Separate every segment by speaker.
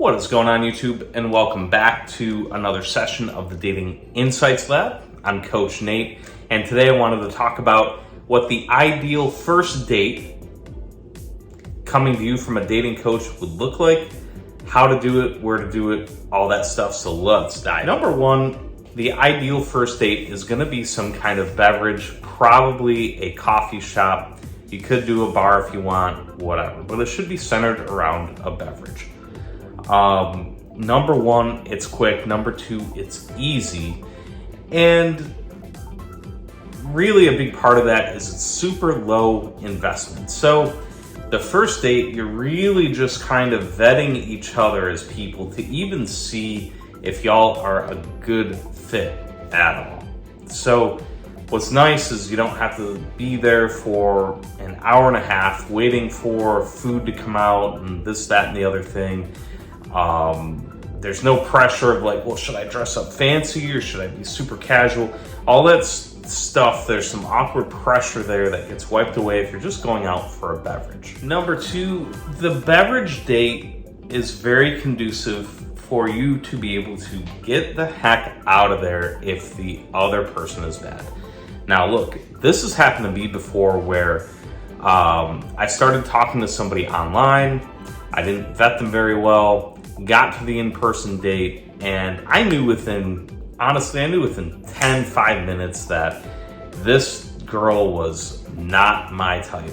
Speaker 1: What is going on, YouTube? And welcome back to another session of the Dating Insights Lab. I'm Coach Nate, and today I wanted to talk about what the ideal first date coming to you from a dating coach would look like, how to do it, where to do it, all that stuff. So let's dive. Number one, the ideal first date is going to be some kind of beverage, probably a coffee shop. You could do a bar if you want, whatever, but it should be centered around a beverage. Number one, it's quick. Number two, it's easy. And really a big part of that is it's super low investment. So the first date, you're really just kind of vetting each other as people to even see if y'all are a good fit at all. So what's nice is you don't have to be there for an hour and a half waiting for food to come out and this, that, and the other thing. There's no pressure of like, well, should I dress up fancy or should I be super casual? All that stuff, there's some awkward pressure there that gets wiped away if you're just going out for a beverage. Number two, the beverage date is very conducive for you to be able to get the heck out of there if the other person is bad. Now look, this has happened to me before where I started talking to somebody online. I didn't vet them very well, got to the in-person date, and I knew within 5 minutes that this girl was not my type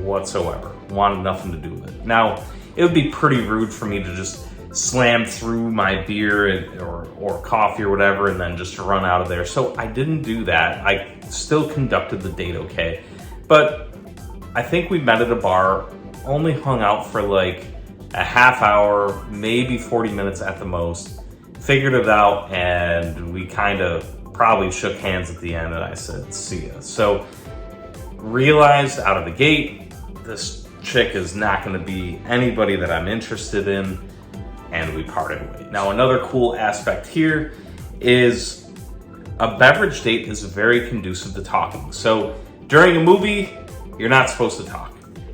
Speaker 1: whatsoever. Wanted nothing to do with it. Now, it would be pretty rude for me to just slam through my beer or coffee or whatever and then just run out of there. So I didn't do that. I still conducted the date okay. But I think we met at a bar, only hung out for like a half hour, maybe 40 minutes at the most, figured it out, and we kind of probably shook hands at the end and I said, see ya. So realized out of the gate, this chick is not gonna be anybody that I'm interested in, and we parted ways. Now, another cool aspect here is a beverage date is very conducive to talking. So during a movie, you're not supposed to talk.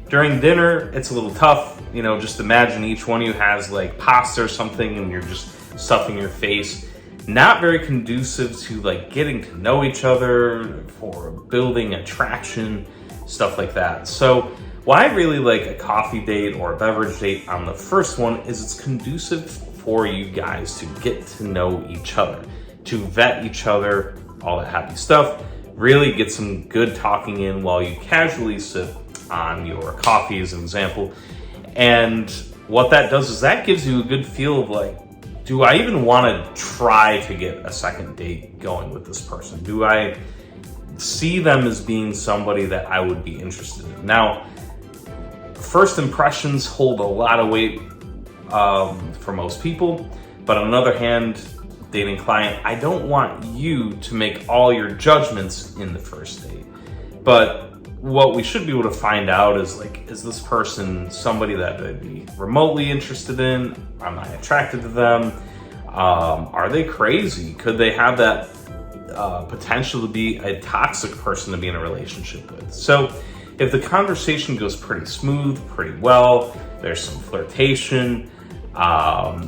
Speaker 1: During dinner, it's a little tough. You know, just imagine each one of you has like pasta or something and you're just stuffing your face. Not very conducive to like getting to know each other, for building attraction, stuff like that. So why I really like a coffee date or a beverage date on the first one is it's conducive for you guys to get to know each other, to vet each other, all that happy stuff, really get some good talking in while you casually sip on your coffee as an example. And what that does is that gives you a good feel of like, do I even want to try to get a second date going with this person? Do I see them as being somebody that I would be interested in? Now, first impressions hold a lot of weight for most people, but on the other hand, dating client, I don't want you to make all your judgments in the first date. But what we should be able to find out is like, is this person somebody that I'd be remotely interested in? Am I attracted to them? Are they crazy? Could they have that potential to be a toxic person to be in a relationship with? So if the conversation goes pretty smooth, pretty well, there's some flirtation,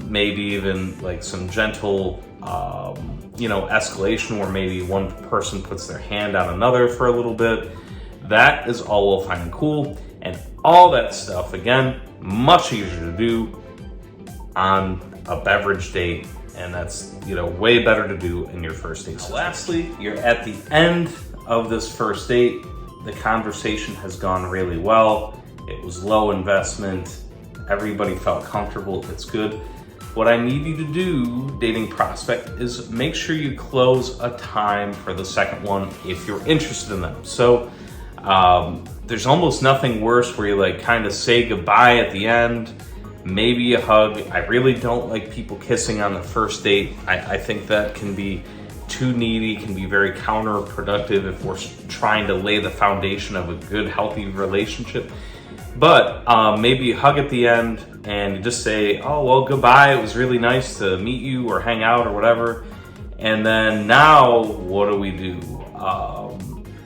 Speaker 1: maybe even like some gentle, escalation where maybe one person puts their hand on another for a little bit, that is all well fine and cool. And all that stuff, again, much easier to do on a beverage date. And that's, way better to do in your first date. Lastly, you're at the end of this first date. The conversation has gone really well. It was low investment. Everybody felt comfortable. It's good. What I need you to do, dating prospect, is make sure you close a time for the second one if you're interested in them. So there's almost nothing worse where you like kind of say goodbye at the end, maybe a hug. I really don't like people kissing on the first date. I think that can be too needy, can be very counterproductive if we're trying to lay the foundation of a good, healthy relationship. But maybe a hug at the end and you just say, oh, well, goodbye. It was really nice to meet you or hang out or whatever. And then now what do we do?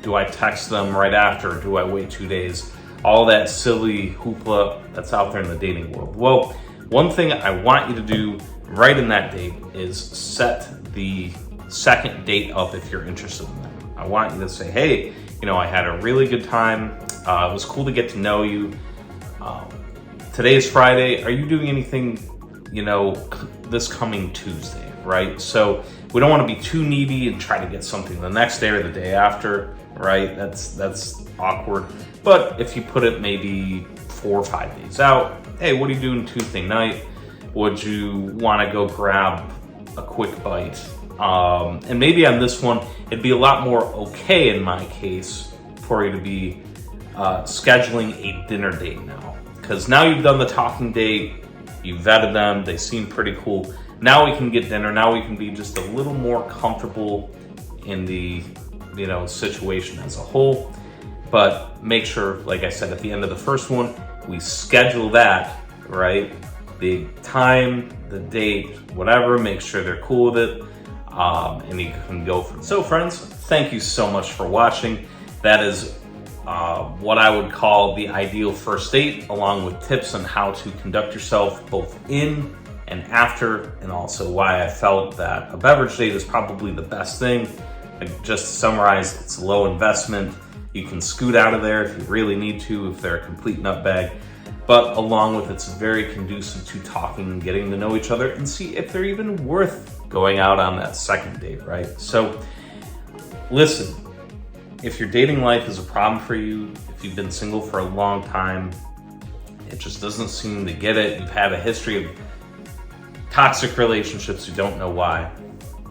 Speaker 1: Do I text them right after? Do I wait 2 days? All that silly hoopla that's out there in the dating world. Well, One thing I want you to do right in that date is set the second date up if you're interested in that. I want you to say, hey, I had a really good time. It was cool to get to know you. Today is Friday. Are you doing anything, this coming Tuesday, right? So we don't want to be too needy and try to get something the next day or the day after, right? That's awkward. But if you put it maybe 4 or 5 days out, hey, what are you doing Tuesday night? Would you want to go grab a quick bite? And maybe on this one, it'd be a lot more okay in my case for you to be scheduling a dinner date now. Because now you've done the talking date, you vetted them, they seem pretty cool. Now we can get dinner, now we can be just a little more comfortable in the situation as a whole. But make sure, like I said, at the end of the first one, we schedule that, right? The time, the date, whatever, make sure they're cool with it. And you can go from there. So friends, thank you so much for watching. That is what I would call the ideal first date, along with tips on how to conduct yourself both in and after, and also why I felt that a beverage date is probably the best thing. Just to summarize, it's low investment. You can scoot out of there if you really need to, if they're a complete nutbag. But along with it's very conducive to talking and getting to know each other and see if they're even worth going out on that second date, right? So listen, if your dating life is a problem for you, if you've been single for a long time, it just doesn't seem to get it, you've had a history of toxic relationships, you don't know why,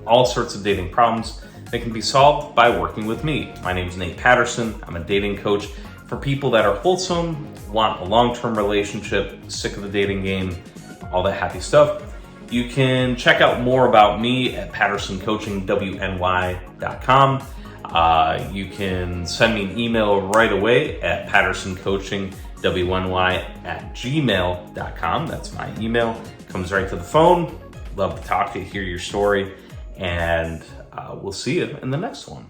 Speaker 1: all sorts of dating problems, they can be solved by working with me. My name is Nate Patterson. I'm a dating coach for people that are wholesome, want a long-term relationship, sick of the dating game, all that happy stuff. You can check out more about me at pattersoncoachingwny.com. You can send me an email right away at pattersoncoachingwny@gmail.com. That's my email. Comes right to the phone. Love to talk to you, hear your story, and we'll see you in the next one.